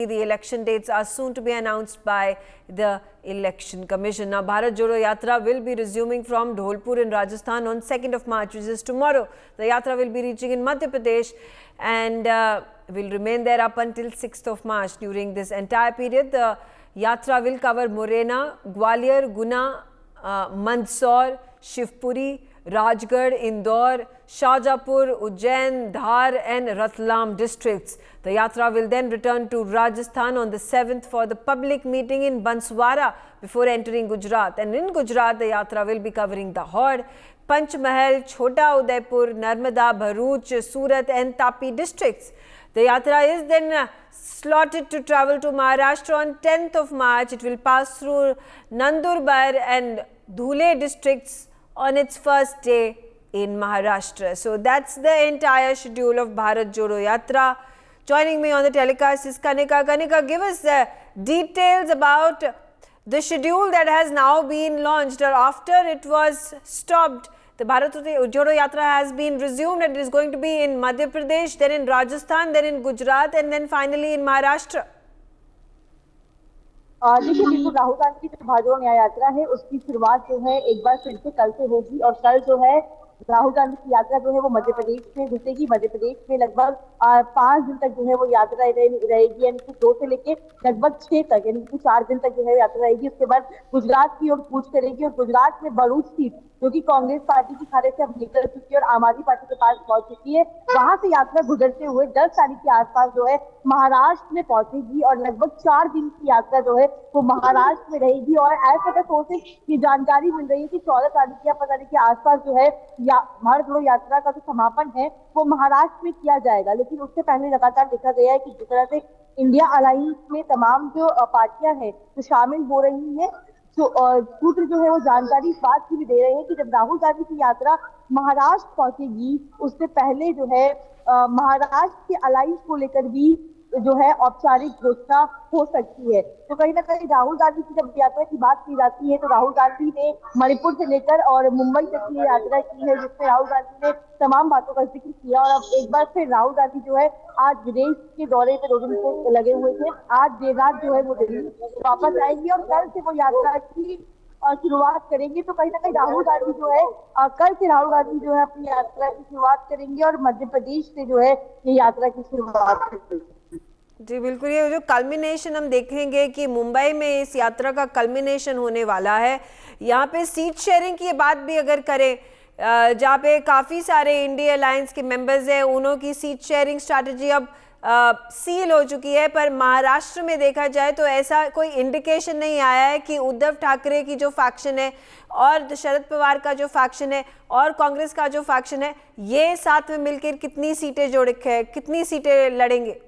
The election dates are soon to be announced by the Election Commission. Now, Bharat Jodo Yatra will be resuming from Dholpur in Rajasthan on 2nd of March, which is tomorrow. The Yatra will be reaching in Madhya Pradesh and will remain there up until 6th of March. During this entire period, the Yatra will cover Morena, Gwalior, Guna, Mandsaur, Shivpuri, Rajgarh, Indore, Shahjahanpur, Ujjain, Dhar and Ratlam districts. The Yatra will then return to Rajasthan on the 7th for the public meeting in Banswara before entering Gujarat. And in Gujarat, the Yatra will be covering Dahod, Panchmahal, Chota Udaipur, Narmada, Bharuch, Surat and Tapi districts. The Yatra is then slotted to travel to Maharashtra on 10th of March. It will pass through Nandurbar and Dhule districts on its first day in Maharashtra. So that's the entire schedule of Bharat Jodo Yatra. Joining me on the telecast is Kanika. Kanika, give us details about the schedule that has now been launched, or after it was stopped. The Bharat Jodo Yatra has been resumed and it is going to be in Madhya Pradesh, then in Rajasthan, then in Gujarat and then finally in Maharashtra. देखिए बिल्कुल राहुल गांधी की जो भारत जोड़ो न्याय यात्रा है उसकी शुरुआत जो है एक बार फिर से कल से होगी और कल जो है राहुल गांधी की यात्रा जो है वो मध्य प्रदेश में घुसेगी। मध्य प्रदेश में लगभग 5 दिन तक जो है वो यात्रा रहेगी, यानी कि 2 से लेके लगभग 6 तक, यानी कि 4 दिन तक जो है यात्रा रहेगी। उसके बाद गुजरात की ओर कूच करेगी और गुजरात में भरूच सीट जो कि कांग्रेस पार्टी की खाते से अब निकल चुकी है और आम आदमी पार्टी के पास पहुंच चुकी है, वहां से यात्रा गुजरते हुए 10 तारीख के आसपास जो है महाराष्ट्र में पहुंचेगी और लगभग 4 दिन की यात्रा जो है वो महाराष्ट्र में रहेगी। और ऐसा सोर्सेज की जानकारी मिल रही है कि 14 तारीख या 15 तारीख के आसपास जो है भारत जोड़ो यात्रा का जो समापन है वो महाराष्ट्र में किया जाएगा। लेकिन उससे पहले लगातार देखा गया है कि जिस तरह से इंडिया अलायंस में तमाम जो पार्टियां हैं जो शामिल हो रही हैं, तो सूत्र जो है वो जानकारी इस बात की भी दे रहे हैं कि जब राहुल गांधी की यात्रा महाराष्ट्र पहुंचेगी उससे पहले जो है महाराष्ट्र के अलायंस को लेकर भी जो है औपचारिक घोषणा हो सकती है। तो कहीं ना कहीं राहुल गांधी की जब यात्रा की बात की जाती है तो राहुल गांधी ने मणिपुर से लेकर और मुंबई तक की यात्रा की है, जिसमें राहुल गांधी ने तमाम बातों का जिक्र किया। और अब एक बार फिर राहुल गांधी जो है आज विदेश के दौरे पे 2 दिन से लगे हुए थे, आज देर रात जो है वो दिल्ली वापस आएंगे और कल से वो यात्रा की शुरुआत करेंगे। तो कहीं ना कहीं राहुल गांधी जो है कल से राहुल गांधी जो है अपनी यात्रा की शुरुआत करेंगे और मध्य प्रदेश से जो है ये यात्रा की शुरुआत करेंगे। जी बिल्कुल, ये जो कल्मिनेशन हम देखेंगे कि मुंबई में इस यात्रा का कल्मिनेशन होने वाला है। यहाँ पे सीट शेयरिंग की बात भी अगर करें, जहाँ पे काफ़ी सारे इंडिया अलायंस के मेंबर्स हैं, उन्हों की सीट शेयरिंग स्ट्रैटेजी अब सील हो चुकी है। पर महाराष्ट्र में देखा जाए तो ऐसा कोई इंडिकेशन नहीं आया है कि उद्धव ठाकरे की जो फैक्शन है और शरद पवार का जो फैक्शन है और कांग्रेस का जो फैक्शन है, ये साथ में मिलकर कितनी सीटें लड़ेंगे।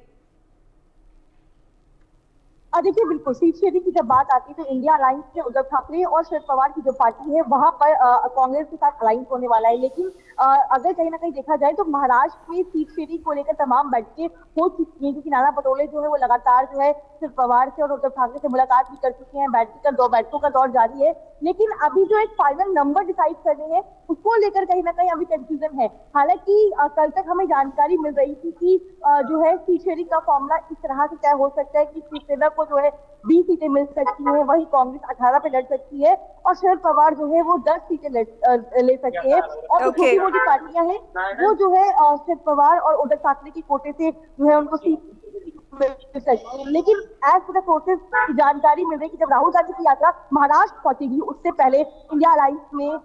देखिए बिल्कुल सीट शेयरिंग की जब बात आती है तो इंडिया अलायंस में उद्धव ठाकरे और शरद पवार की जो पार्टी है वहां पर कांग्रेस के साथ अलायंस होने वाला है। लेकिन अगर कहीं ना कहीं देखा जाए तो महाराष्ट्र में सीट शेयरिंग को लेकर तमाम बैठकें हो चुकी हैं, क्योंकि नाना पटोले जो है वो लगातार जो है शरद पवार से और उद्धव ठाकरे से मुलाकात भी कर चुके हैं। बैठकों का दौर जारी है, लेकिन अभी जो एक फाइनल नंबर डिसाइड करने हैं उसको लेकर कहीं ना कहीं अभी कंफ्यूजन है। हालांकि कल तक हमें जानकारी मिल रही थी कि जो है सीट शेयरिंग का फॉर्मूला इस तरह से तय हो सकता है कि शिवसेना को जो है 20 सीटें मिल सकती हैं, वही कांग्रेस 18 पे लड़ सकती है और शरद पवार जो है वो 10 सीटें ले सकते हैं। और छोटी मोटी पार्टियां हैं वो जो है शरद पवार और उद्धव ठाकरे के कोटे से जो है उनको सीट मिल सकती है। लेकिन एज पर सोर्सेज की जानकारी मिल रही है कि जब राहुल गांधी की यात्रा महाराष्ट्र पहुंचेगी उससे पहले इंडिया अलायंस में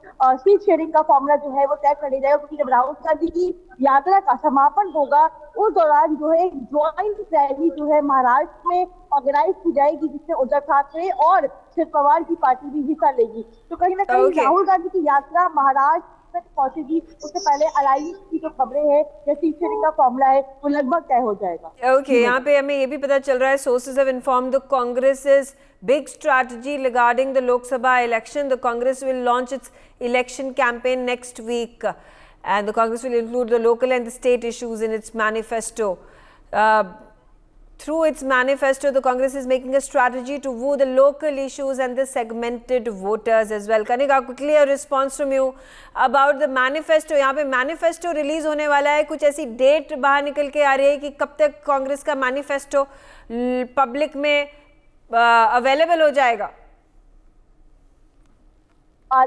सीट शेयरिंग का फॉर्मूला जो है वो तय कर लिया जाएगा, क्योंकि जब राहुल गांधी की यात्रा का समापन होगा उस दौरान जो है ज्वाइंट रैली जो है महाराष्ट्र में ऑर्गेनाइज की जाएगी, जिसमें उद्धव ठाकरे और शरद पवार की पार्टी भी हिस्सा लेगी। तो कहीं ना कहीं राहुल गांधी की यात्रा महाराष्ट्र तक पहुंचेगी उससे पहले अलायंस की जो खबरें हैं या सीट शेयरिंग का फॉर्मूला है वो लगभग तय हो जाएगा। ओके, यहाँ पे हमें ये भी पता चल रहा है, sources have informed the Congress's big strategy regarding the Lok Sabha election. The Congress will launch its election campaign next week, and the Congress will include the local and the state issues in its manifesto. through its manifesto, the Congress is making a strategy to woo the local issues and the segmented voters as well. Kanika, quickly a response from you about the manifesto. यहाँ पे manifesto release होने वाला है, कुछ ऐसी date बाहर निकल के आ रही है कि कब तक कांग्रेस का manifesto पब्लिक में अवेलेबल हो जाएगा?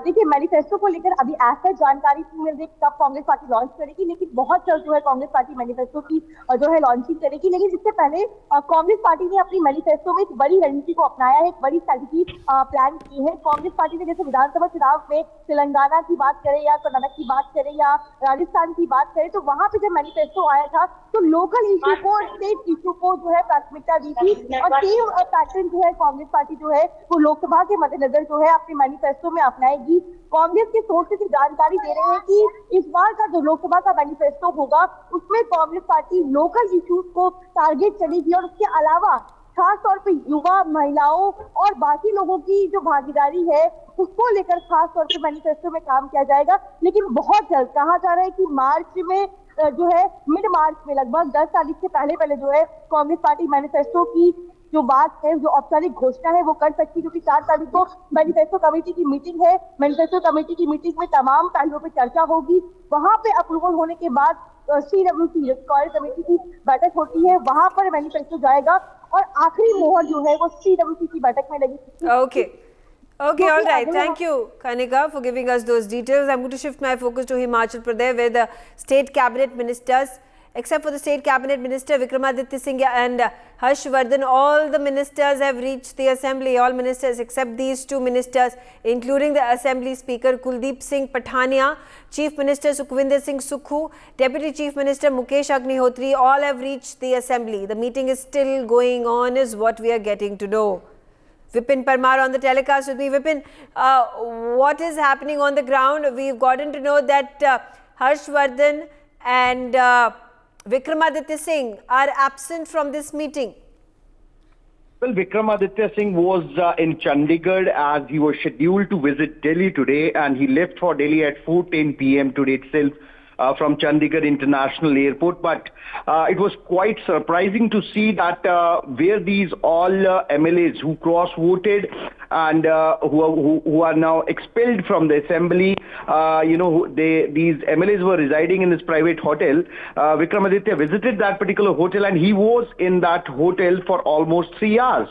देखिए, मैनिफेस्टो को लेकर अभी ऐसा जानकारी नहीं मिल रही कब कांग्रेस पार्टी लॉन्च करेगी, लेकिन बहुत जल्द जो है कांग्रेस पार्टी मैनिफेस्टो की जो है लॉन्चिंग करेगी। लेकिन इससे पहले कांग्रेस पार्टी ने अपनी मैनिफेस्टो में एक बड़ी रणनीति को अपनाया है, एक बड़ी स्ट्रैटेजी प्लान की है। कांग्रेस पार्टी ने जैसे विधानसभा चुनाव में तेलंगाना की बात करें या कर्नाटक की बात करें या राजस्थान की बात करें, तो वहां पे जब मैनिफेस्टो आया था तो लोकल इशू को, स्टेट इशू को जो है प्राथमिकता दी थी। और सेम पैटर्न जो है कांग्रेस पार्टी जो है वो लोकसभा के मद्देनजर जो है अपने मैनिफेस्टो में अपनाएगी। कांग्रेस के सोर्सेज जानकारी दे रहे हैं कि इस बार का जो लोकसभा का मैनिफेस्टो होगा उसमें कांग्रेस पार्टी लोकल इश्यूज को टारगेट चलेगी और उसके अलावा खास तौर पे युवा, महिलाओं और बाकी लोगों की जो भागीदारी है उसको लेकर खास तौर पे मैनिफेस्टो में काम किया जाएगा। लेकिन बहुत जल्द कहा जा रहा है कि मार्च में जो है, मिड मार्च में लगभग 10 तारीख से पहले जो है कांग्रेस पार्टी मैनिफेस्टो की जो बात है, जो औपचारिक घोषणा है वो कर सकती है, क्योंकि 4 तारीख को मैनिफेस्टो कमेटी की मीटिंग है। मैनिफेस्टो कमेटी की मीटिंग में तमाम पहलुओं पर चर्चा होगी। वहां पे अप्रूवल होने के बाद CWC कॉल कमेटी की बैठक होती है, वहां पर मैनिफेस्टो जाएगा और आखिरी मोहर जो है वो CWC की बैठक में लगेगी। Okay, all right. Thank you, Kanika, for giving us those details. I'm going to shift my focus to Himachal Pradesh, where the state cabinet ministers, except for the state cabinet minister Vikramaditya Singh and Harshvardhan, all the ministers have reached the assembly. All ministers except these two ministers, including the assembly speaker Kuldeep Singh Pathania, chief minister Sukhwinder Singh Sukhu, deputy chief minister Mukesh Agnihotri, all have reached the assembly. The meeting is still going on, is what we are getting to know. Vipin Parmar on the telecast with me. Vipin, what is happening on the ground? We've gotten to know that Harshvardhan and Vikramaditya Singh are absent from this meeting. Well, Vikramaditya Singh was in Chandigarh as he was scheduled to visit Delhi today, and he left for Delhi at 4:10 p.m. today itself. From Chandigarh International Airport, but it was quite surprising to see that where these all MLAs who cross-voted and who are now expelled from the assembly, these MLAs were residing in this private hotel. Vikramaditya visited that particular hotel and he was in that hotel for almost 3 hours.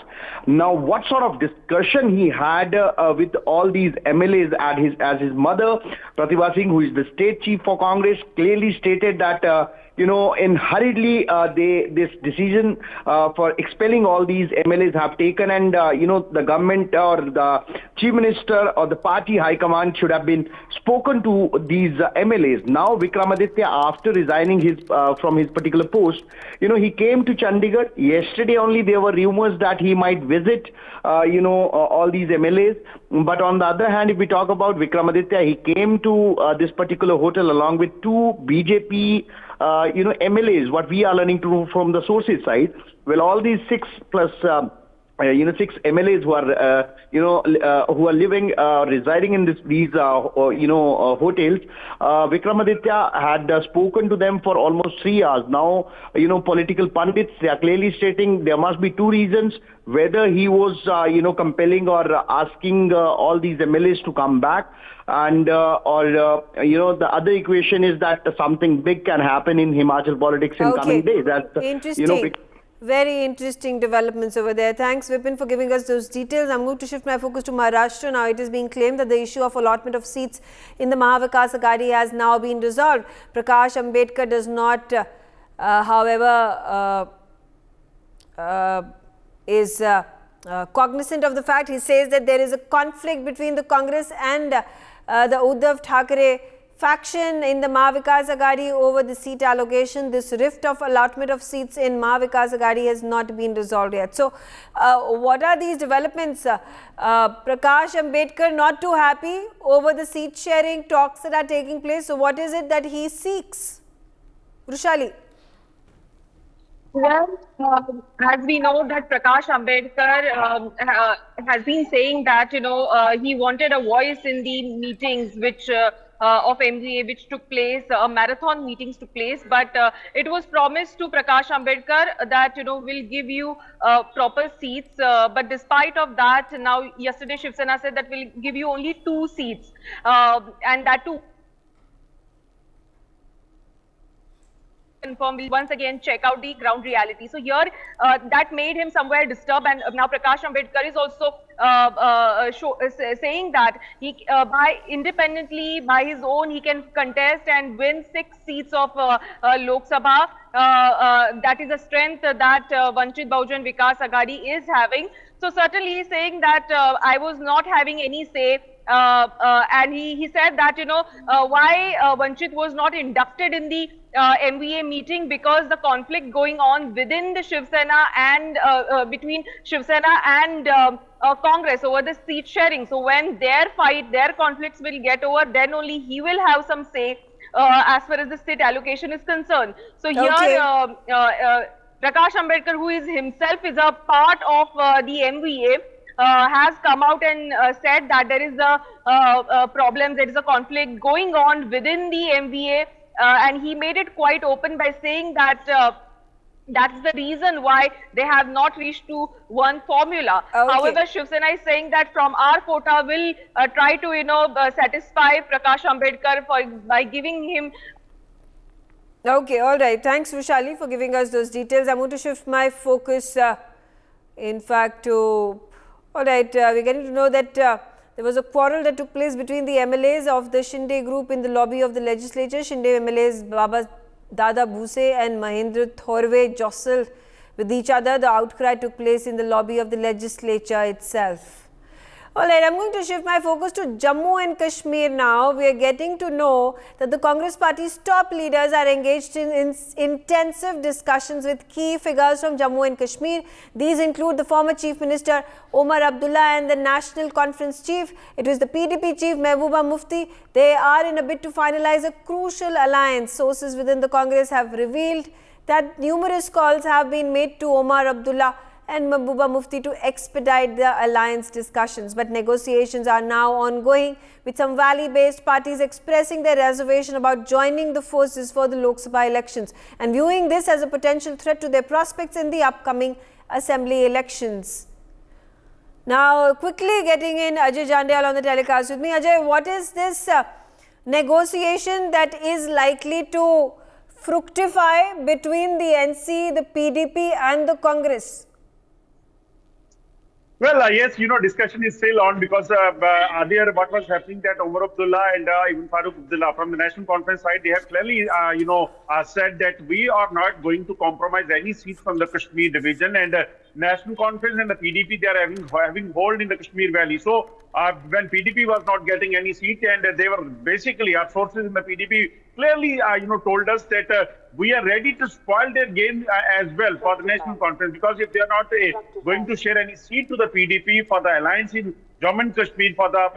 Now, what sort of discussion he had with all these MLAs as his mother, Pratibha Singh, who is the state chief for Congress, clearly stated that in hurriedly this decision for expelling all these MLAs have taken, and the government or the chief minister or the party high command should have been spoken to these MLAs. Now Vikramaditya, after resigning from his particular post, he came to Chandigarh. Yesterday only there were rumors that he might visit all these MLAs. But on the other hand, if we talk about Vikramaditya, he came to this particular hotel along with two BJP MLAs, what we are learning from the sources side. Well, all these 6 plus 6 MLAs who are living, residing in these hotels. Vikramaditya had spoken to them for almost 3 hours. Now, political pundits, they are clearly stating there must be 2 reasons, whether he was, compelling or asking all these MLAs to come back, and the other equation is that something big can happen in Himachal politics in coming days. Interesting. Very interesting developments over there. Thanks, Vipin, for giving us those details. I'm going to shift my focus to Maharashtra now. It is being claimed that the issue of allotment of seats in the Mahavikas Aghadi has now been resolved. Prakash Ambedkar does not, however, is cognizant of the fact. He says that there is a conflict between the Congress and the Uddhav Thackeray faction in the Mahavikas Aghadi over the seat allocation. This rift of allotment of seats in Mahavikas Aghadi has not been resolved yet. So, what are these developments? Prakash Ambedkar not too happy over the seat sharing talks that are taking place. So, what is it that he seeks? Rushali. Well, as we know that Prakash Ambedkar has been saying that, he wanted a voice in the meetings which of MGA, which took place, marathon meetings took place, but it was promised to Prakash Ambedkar that will give you proper seats. But despite of that, now yesterday Shiv Sena said that we'll give you only 2 seats, and that too confirm. We'll once again check out the ground reality. So here, that made him somewhere disturbed, and now Prakash Ambedkar is also saying that he, by independently, by his own, he can contest and win 6 seats of Lok Sabha. That is a strength that Vanchit Bahujan Vikas Aghadi is having. So certainly he is saying that I was not having any say. And he said that why Vanchit was not inducted in the MVA meeting, because the conflict going on within the Shiv Sena and between Shiv Sena and Congress over the seat sharing. So when their conflicts will get over, then only he will have some say as far as the seat allocation is concerned. So here Prakash Ambedkar, who is himself is a part of the MVA, has come out and said that there is a problem, there is a conflict going on within the MVA, and he made it quite open by saying that that's the reason why they have not reached to one formula. However, Shiv Sena is saying that from our quota will try to satisfy Prakash Ambedkar by giving him. Okay, all right. Thanks, Vishali, for giving us those details. I'm going to shift my focus, in fact, to. All right, we're getting to know that there was a quarrel that took place between the MLAs of the Shinde group in the lobby of the legislature. Shinde MLAs Baba Dada Bhuse and Mahendra Thorve jostled with each other. The outcry took place in the lobby of the legislature itself. All right, I'm going to shift my focus to Jammu and Kashmir now. We are getting to know that the Congress party's top leaders are engaged in intensive discussions with key figures from Jammu and Kashmir. These include the former Chief Minister Omar Abdullah and the National Conference Chief. It was the PDP Chief Mehbooba Mufti. They are in a bid to finalize a crucial alliance. Sources within the Congress have revealed that numerous calls have been made to Omar Abdullah and Mehbooba Mufti to expedite the alliance discussions. But negotiations are now ongoing, with some valley-based parties expressing their reservation about joining the forces for the Lok Sabha elections and viewing this as a potential threat to their prospects in the upcoming assembly elections. Now, quickly getting in Ajay Jandal on the telecast with me. Ajay, what is this negotiation that is likely to fructify between the NC, the PDP and the Congress? Well, yes, discussion is still on, because earlier what was happening that Omar Abdullah and even Farooq Abdullah from the National Conference side, they have clearly, said that we are not going to compromise any seats from the Kashmir division, and National Conference and the PDP, they are having hold in the Kashmir Valley. So when PDP was not getting any seat, and they were basically, our sources in the PDP clearly, told us that we are ready to spoil their game as well for the National Conference, because if they are not going to share any seat to the PDP for the alliance in Jammu and Kashmir for the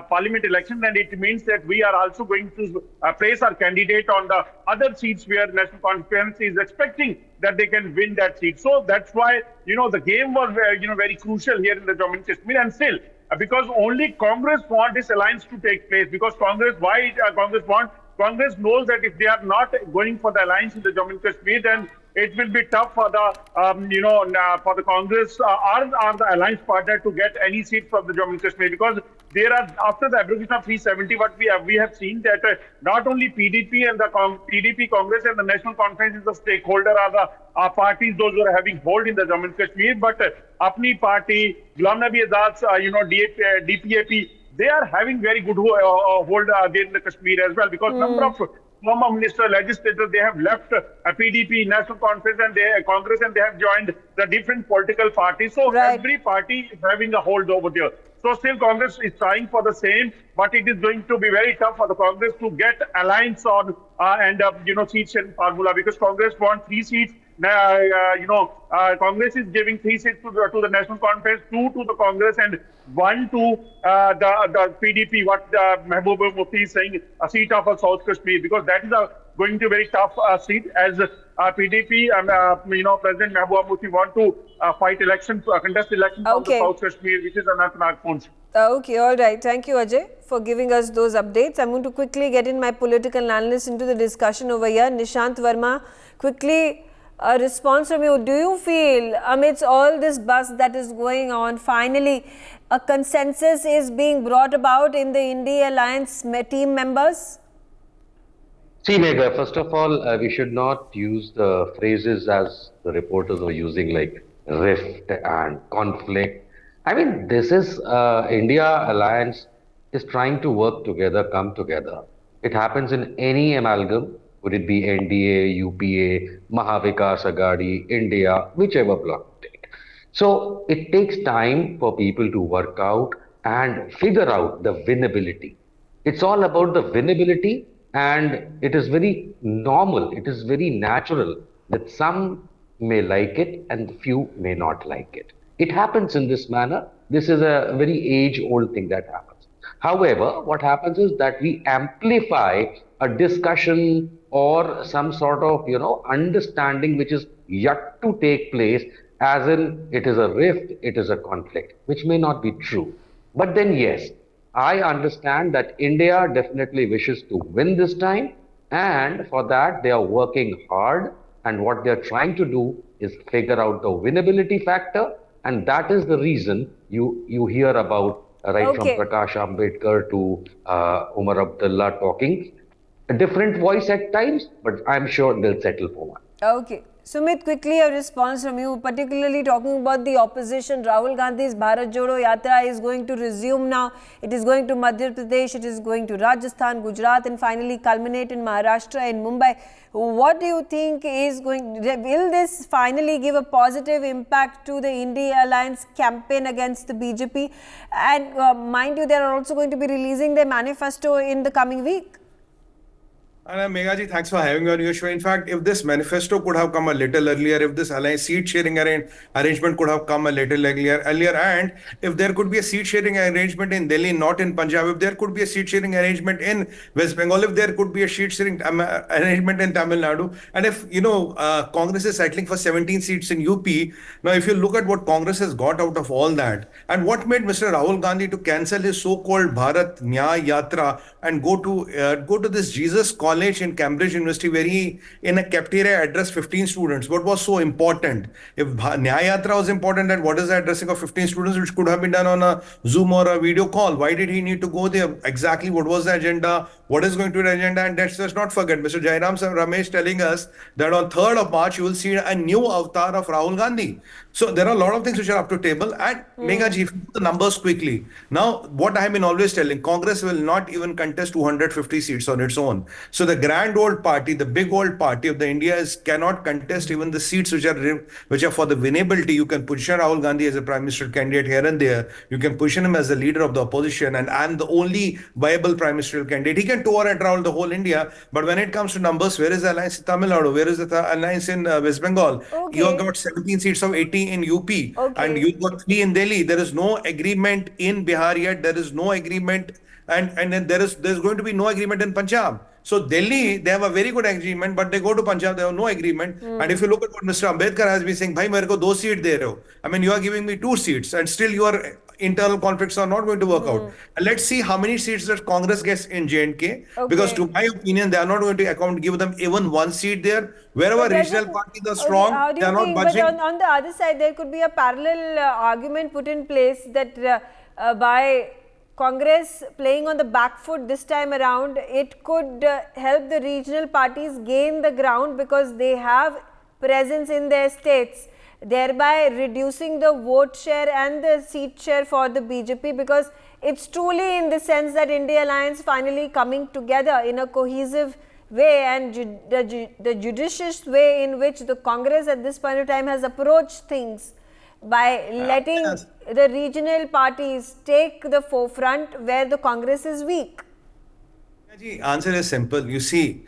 parliament election, then it means that we are also going to place our candidate on the other seats where National Conference is expecting that they can win that seat. So that's why the game was very crucial here in the Jammu and Kashmir, and still because only Congress want this alliance to take place, because Congress Congress knows that if they are not going for the alliance in the Jammu and Kashmir, then it will be tough for the for the Congress or the alliance partner to get any seat from the Jammu and Kashmir, because there are, after the abrogation of 370, what we have seen that not only PDP and the PDP, Congress and the National Conference is the stakeholder, are the parties those who are having hold in the Jammu and Kashmir, but Apni Party, Ghulam Nabi Azad's DPAP, they are having very good hold there in the Kashmir as well, because number of former minister, legislators, they have left PDP, National Conference and Congress, and they have joined the different political parties. So every party is having a hold over there. So still Congress is trying for the same, but it is going to be very tough for the Congress to get alliance on seats in formula, because Congress wants 3 seats. Congress is giving 3 seats to the National Conference, 2 to the Congress, and 1 to the PDP. What Mehbooba Mufti is saying, a seat of South Kashmir, because that is going to be a very tough seat, as PDP and President Mehbooba Mufti want to contest election from the Okay. South Kashmir, which is Anantnag Poonch. Okay, all right. Thank you, Ajay, for giving us those updates. I'm going to quickly get in my political analyst into the discussion over here. Nishant Verma, quickly a response from you. Do you feel, amidst all this buzz that is going on, finally a consensus is being brought about in the I.N.D.I alliance team members? See, Megha, first of all, we should not use the phrases as the reporters were using, like rift and conflict. I mean, this is India alliance is trying to work together, come together. It happens in any amalgam, would it be NDA, UPA, Mahavikas Agadi, India, whichever bloc you take. So it takes time for people to work out and figure out the winnability. It's all about the winnability, and it is very normal, it is very natural that some may like it and few may not like it. It happens in this manner. This is a very age old thing that happens. However, what happens is that we amplify a discussion or some sort of understanding which is yet to take place, as in it is a rift, it is a conflict, which may not be true. But then yes, I understand that India definitely wishes to win this time, and for that they are working hard. And what they are trying to do is figure out the winnability factor, and that is the reason you hear about right Okay. from Prakash Ambedkar to Umar Abdullah talking a different voice at times, but I'm sure they'll settle for one. Okay. Sumit, quickly a response from you, particularly talking about the opposition. Rahul Gandhi's Bharat Jodo Yatra is going to resume now. It is going to Madhya Pradesh, it is going to Rajasthan, Gujarat, and finally culminate in Maharashtra and Mumbai. What do you think is will this finally give a positive impact to the I.N.D.I alliance campaign against the BJP? And mind you, they are also going to be releasing their manifesto in the coming week. And Meghaji, thanks for having me on your show. In fact, if this manifesto could have come a little earlier, if this alliance seat sharing arrangement could have come a little earlier, and if there could be a seat sharing arrangement in Delhi, not in Punjab, if there could be a seat sharing arrangement in West Bengal, if there could be a seat sharing arrangement in Tamil Nadu, and if Congress is settling for 17 seats in UP, now if you look at what Congress has got out of all that, and what made Mr. Rahul Gandhi to cancel his so-called Bharat Nyaya Yatra and go to this Jesus College in Cambridge University, where he in a cafeteria addressed 15 students. What was so important? If Nyaya Yatra was important, then what is the addressing of 15 students, which could have been done on a Zoom or a video call? Why did he need to go there? Exactly what was the agenda? What is going to be the agenda? And let's not forget Mr. Jairam Ramesh telling us that on 3rd of March, you will see a new avatar of Rahul Gandhi. So there are a lot of things which are up to table. And Meghaji, if you put the numbers quickly, now what I have been always telling, Congress will not even contest 250 seats on its own. So the grand old party, the big old party of the India cannot contest even the seats which are for the winnability. You can position Rahul Gandhi as a prime minister candidate here and there. You can position him as the leader of the opposition and the only viable prime ministerial candidate. He can tour and travel the whole India. But when it comes to numbers, where is the alliance in Tamil Nadu? Where is the alliance in West Bengal? Okay. You have got 17 seats of 80 in UP, Okay. and you've got 3 in Delhi. There is no agreement in Bihar yet. There is no agreement, and then there's going to be no agreement in Punjab. So Delhi, they have a very good agreement, but they go to Punjab, they have no agreement. And if you look at what Mr. Ambedkar has been saying, bhai, mere ko 2 seats de rahe ho. I mean, you are giving me 2 seats, and still your internal conflicts are not going to work out. And let's see how many seats that Congress gets in J&K, because to my opinion, they are not going to give them even 1 seat there. Wherever regional parties are strong, how do they you are not think, budging. but on the other side, there could be a parallel argument put in place that by Congress playing on the back foot this time around, it could help the regional parties gain the ground because they have presence in their states, thereby reducing the vote share and the seat share for the BJP, because it's truly in the sense that I.N.D.I alliance finally coming together in a cohesive way, and the judicious way in which the Congress at this point of time has approached things by letting the regional parties take the forefront where the Congress is weak. The answer is simple. You see,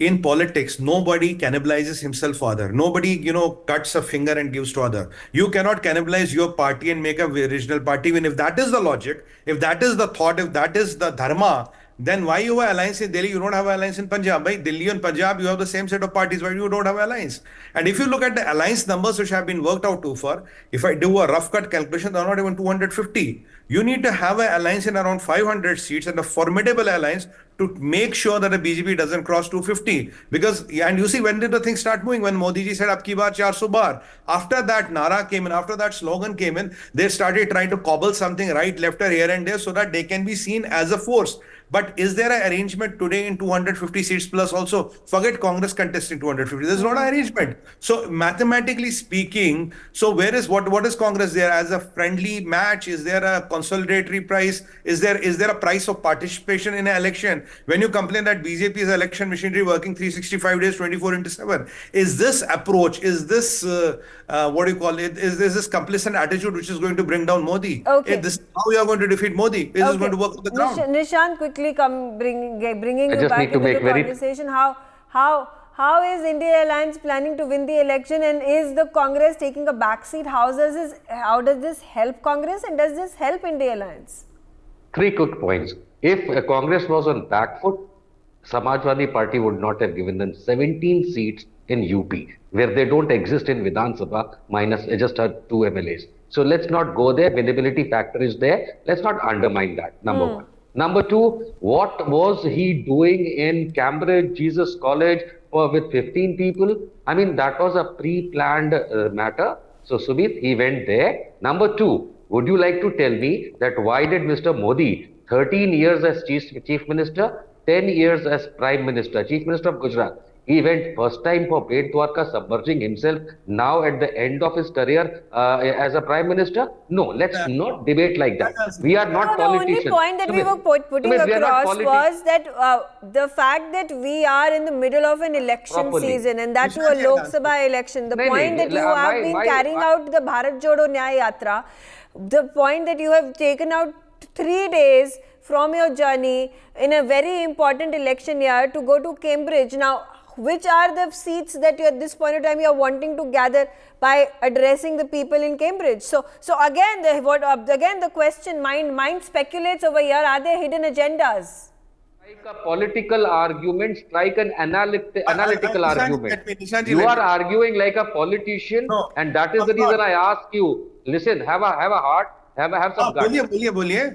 in politics, nobody cannibalizes himself for other. Nobody, cuts a finger and gives to other. You cannot cannibalize your party and make a regional party. Even if that is the logic, if that is the thought, if that is the dharma, then why you have an alliance in Delhi? You don't have an alliance in Punjab. By Delhi and Punjab, you have the same set of parties. Why you don't have an alliance? And if you look at the alliance numbers which have been worked out too far, if I do a rough cut calculation, they're not even 250. You need to have an alliance in around 500 seats and a formidable alliance to make sure that the BJP doesn't cross 250. Because, and you see, when did the thing start moving? When Modi ji said, "Ab ki baar 400 bar." After that Nara came in, after that slogan came in, they started trying to cobble something right, left, or here and there so that they can be seen as a force. But is there an arrangement today in 250 seats plus also? Forget Congress contesting 250. There's not an arrangement. So mathematically speaking, so where is what is Congress there as a friendly match? Is there a consolidatory price? Is there a price of participation in an election? When you complain that BJP's election machinery working 365 days, 24/7, is this approach? Is this what do you call it? Is this complacent attitude which is going to bring down Modi? Okay. Is this how you are going to defeat Modi? Is this going to work on the ground? Nishant, quickly bringing you just back need to into make the very- conversation. How is India Alliance planning to win the election, and is the Congress taking a backseat? How does this help Congress, and does this help India Alliance? 3 quick points. If Congress was on back foot, Samajwadi Party would not have given them 17 seats in UP, where they don't exist in Vidhan Sabha, minus just 2 MLAs. So let's not go there. Winnability factor is there. Let's not undermine that. Number one. Number two, what was he doing in Cambridge Jesus College with 15 people? I mean, that was a pre-planned matter. So Sumit, he went there. Number two, would you like to tell me that why did Mr. Modi, 13 years as Chief Minister, 10 years as Prime Minister, Chief Minister of Gujarat, he went first time for Bet Dwarka, submerging himself now at the end of his career as a Prime Minister? No, let's not debate like that. We are not politicians. The only point that we were putting across was that the fact that we are in the middle of an election season, and that to a Lok Sabha election, the point that you have been carrying out the Bharat Jodo Nyaya Yatra, the point that you have taken out 3 days from your journey in a very important election year to go to Cambridge. Now, which are the seats that you at this point in time you are wanting to gather by addressing the people in Cambridge? So again, the question, mind speculates over here. Are there hidden agendas? Strike a political argument, strike an analytical argument. You are arguing like a politician, and that is the reason I ask you. Listen, have a heart, have some guts. बोलिए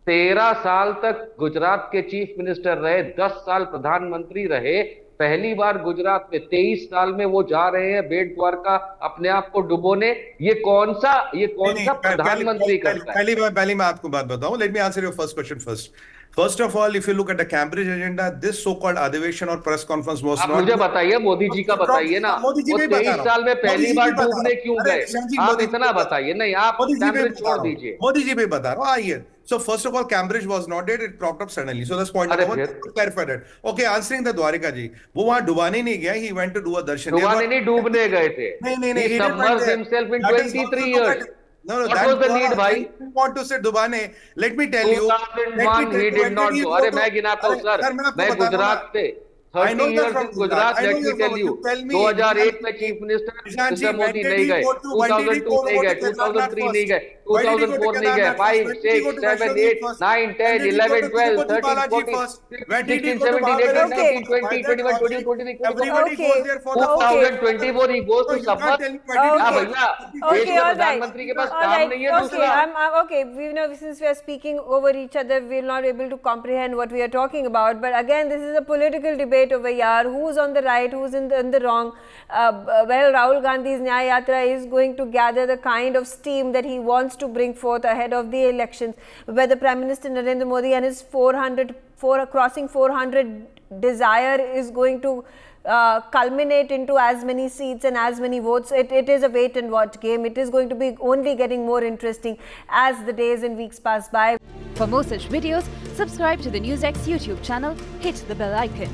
13 साल तक गुजरात के chief minister रहे, 10 साल प्रधानमंत्री रहे, पहली बार गुजरात में 23 साल में वो जा रहे हैं बेट द्वारका अपने आप को डुबोने। ये कौन सा प्रधानमंत्री करता है? पहली मैं आपको बात बताऊं. Let me answer your first question first. First of all, if you look at the Cambridge agenda, this so-called अधिवेशन और प्रेस कॉन्फ्रेंस was आप not. मुझे बताइए, मोदी जी का बताइए ना, वो 23 साल में पहली बार डूबने क्यों गए? आप इतना बताइए। नहीं, आप कैम्ब्रिज छोड़ दीजिए। मोदी जी भी बता रहा हूँ, आइए. So first of all, Cambridge was not dead; it propped up suddenly. So that's point number one. Clarify that. Okay, answering the Dwarika ji, वो वहाँ डुबाने नहीं गया. He went to do a darshan. डुबाने नहीं, डूबने गए थे. नहीं. He submerged himself in 23 years. No, what was the need, भाई? You want to say डुबाने? Let me tell you. 2001 he did not go. अरे मैं गिनाता हूँ सर. मैं गुजरात से 30 years in Gujarat, let me tell you. 2008 में चीफ मिनिस्टर मिस्टर मोदी नहीं गए, 2002 नहीं गए, 2003 नहीं गए, 2004 नहीं गए, 5, 6, 7, 8, 9, 10, 11, 12, 13, 14, 16, 17, 18, 19, 20, 21, 22, 23, 24, 2024 he goes to suffer. हाँ भैया, देश के प्रधानमंत्री के पास काम नहीं है दूसरा. Okay, since we are speaking over each other, we are not able to comprehend what we are talking about. But again, this is a political debate over here. Who's on the right, who's in the wrong? Well, Rahul Gandhi's Nyaya Yatra is going to gather the kind of steam that he wants to bring forth ahead of the elections, where the Prime Minister Narendra Modi and his crossing 400 desire is going to culminate into as many seats and as many votes. It is a wait and watch game. It is going to be only getting more interesting as the days and weeks pass by. For more such videos, subscribe to the NewsX YouTube channel, hit the bell icon.